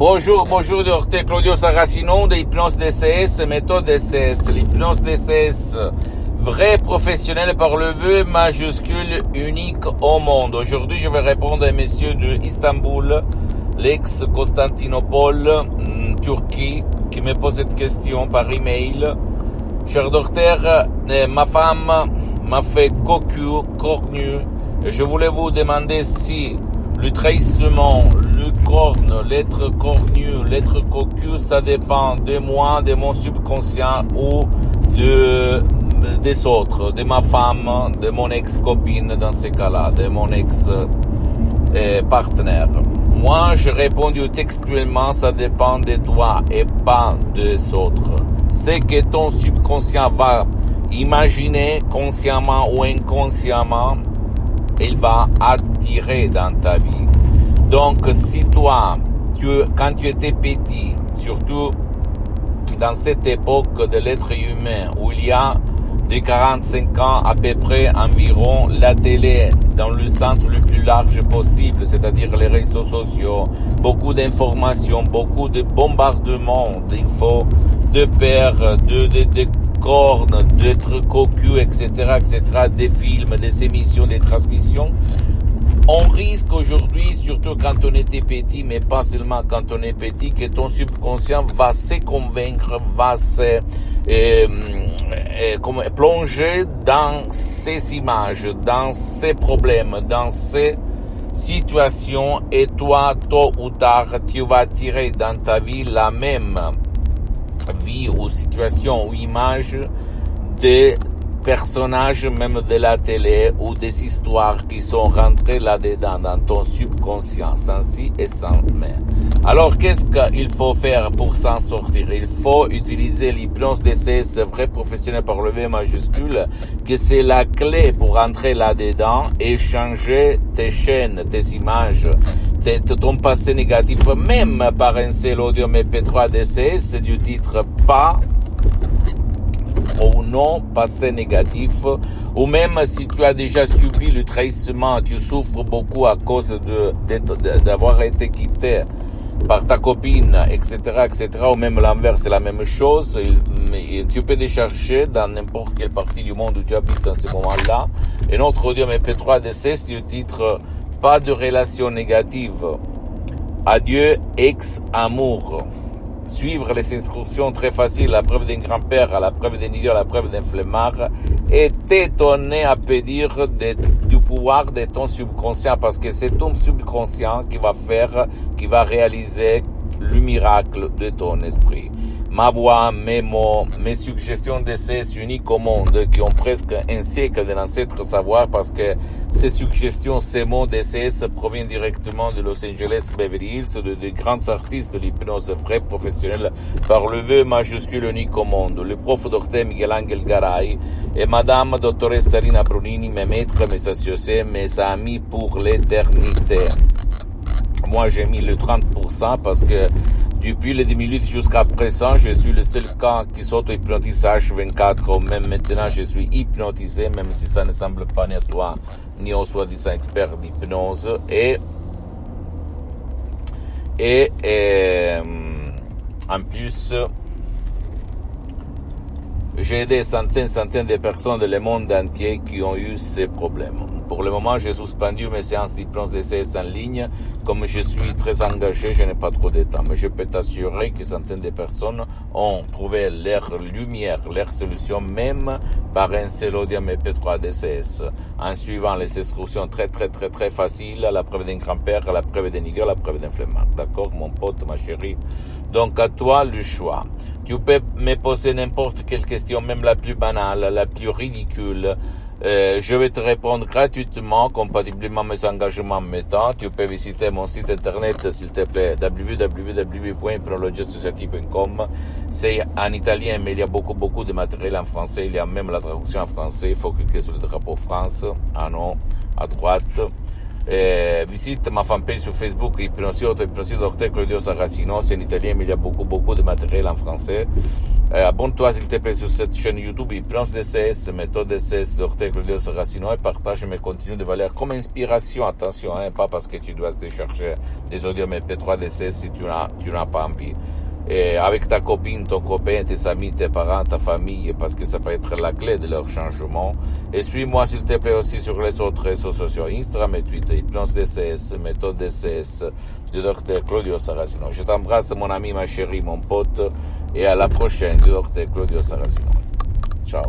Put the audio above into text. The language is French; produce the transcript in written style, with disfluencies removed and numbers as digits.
Bonjour, docteur Claudio Saracino de Hypnose DCS, méthode DCS. L'hypnose DCS, vrai professionnel par le vœu majuscule, unique au monde. Aujourd'hui, je vais répondre à un monsieur de Istanbul, l'ex-Constantinople, Turquie, qui me pose cette question par email. Cher docteur, ma femme m'a fait cocu, cornu, et je voulais vous demander si le trahissement, le corne, l'être cornu, l'être cocu, ça dépend de moi, de mon subconscient ou des autres, de ma femme, de mon ex-copine dans ces cas-là, de mon ex-partenaire. Moi, j'ai répondu textuellement, ça dépend de toi et pas des autres. C'est que ton subconscient va imaginer consciemment ou inconsciemment, il va attirer dans ta vie. Donc, si toi, quand tu étais petit, surtout dans cette époque de l'être humain, où il y a de 45 ans à peu près environ, la télé, dans le sens le plus large possible, c'est-à-dire les réseaux sociaux, beaucoup d'informations, beaucoup de bombardements d'infos, de pères, de cornes, d'être cocu, etc., des films, des émissions, des transmissions. On risque aujourd'hui, surtout quand on était petit, mais pas seulement quand on est petit, que ton subconscient va se convaincre, va se plonger dans ces images, dans ces problèmes, dans ces situations, et toi, tôt ou tard, tu vas attirer dans ta vie la même vie ou situation ou image des personnages même de la télé ou des histoires qui sont rentrées là-dedans dans ton subconscient, sans si et sans mais. Alors qu'est-ce qu'il faut faire pour s'en sortir? Il faut utiliser l'hypnose DCS vrai professionnel par le V majuscule, que c'est la clé pour entrer là-dedans et changer tes chaînes, tes images, ton passé négatif, même par un seul audio MP3 DCS du titre pas ou non passé négatif, ou même si tu as déjà subi le trahissement, tu souffres beaucoup à cause d'avoir été quitté par ta copine, etc., ou même l'inverse, c'est la même chose. Tu peux décharger dans n'importe quelle partie du monde où tu habites en ce moment-là. Et notre audio MP3 DCS du titre pas de relation négative. Adieu, ex-amour. Suivre les instructions très faciles, la preuve d'un grand-père, à la preuve d'un idiot, à la preuve d'un flemmard, et t'étonner à peu dire du pouvoir de ton subconscient, parce que c'est ton subconscient qui va réaliser le miracle de ton esprit. Ma voix, mes mots, mes suggestions d'essais uniques au monde, qui ont presque un siècle de l'ancêtre savoir, parce que ces suggestions, ces mots d'essais proviennent directement de Los Angeles, Beverly Hills, de grands artistes de l'hypnose vraie professionnelle par le vœu majuscule unique au monde. Le prof docteur Miguel Angel Garay et madame doctoresse Rina Brunini, mes maîtres, mes associés, mes amis pour l'éternité. Moi, j'ai mis le 30% parce que depuis les 10 minutes jusqu'à présent, je suis le seul cas qui s'auto-hypnotise H24, ou même maintenant je suis hypnotisé, même si ça ne semble pas ni à toi, ni aux soi-disant experts d'hypnose. Et en plus, j'ai aidé centaines de personnes dans le monde entier qui ont eu ces problèmes. Pour le moment, j'ai suspendu mes séances d'hypnose DCS en ligne. Comme je suis très engagé, je n'ai pas trop de temps. Mais je peux t'assurer que centaines de personnes ont trouvé leur lumière, leur solution, même par un seul audio MP3 DCS, en suivant les instructions très faciles, à la preuve d'un grand-père, à la preuve d'un idiot, à la preuve d'un flemmard. D'accord, mon pote, ma chérie? Donc, à toi le choix. Tu peux me poser n'importe quelle question, même la plus banale, la plus ridicule. Je vais te répondre gratuitement, compatiblement à mes engagements en mes temps. Tu peux visiter mon site internet, s'il te plaît, www.hypnologiassociative.com. C'est en italien, mais il y a beaucoup de matériel en français. Il y a même la traduction en français. Il faut cliquer sur le drapeau France, en haut, à droite. Visite ma fanpage sur Facebook, Hypnosie Dr Claudio Saracino, c'est en italien mais il y a beaucoup de matériel en français. Abonne-toi s'il te plaît sur cette chaîne YouTube, Hypnose DCS, méthode DCS, Dr Claudio Saracino, et partage mes contenus de valeur comme inspiration, attention, pas parce que tu dois te chercher des audios MP3 DCS si tu n'as pas envie. Et avec ta copine, ton copain, tes amis, tes parents, ta famille, parce que ça peut être la clé de leur changement. Et suis-moi s'il te plaît aussi sur les autres réseaux sociaux, Instagram et Twitter, Hypnose DCS, méthode DCS, du Dr Claudio Saracino. Je t'embrasse mon ami, ma chérie, mon pote, et à la prochaine du Dr Claudio Saracino. Ciao.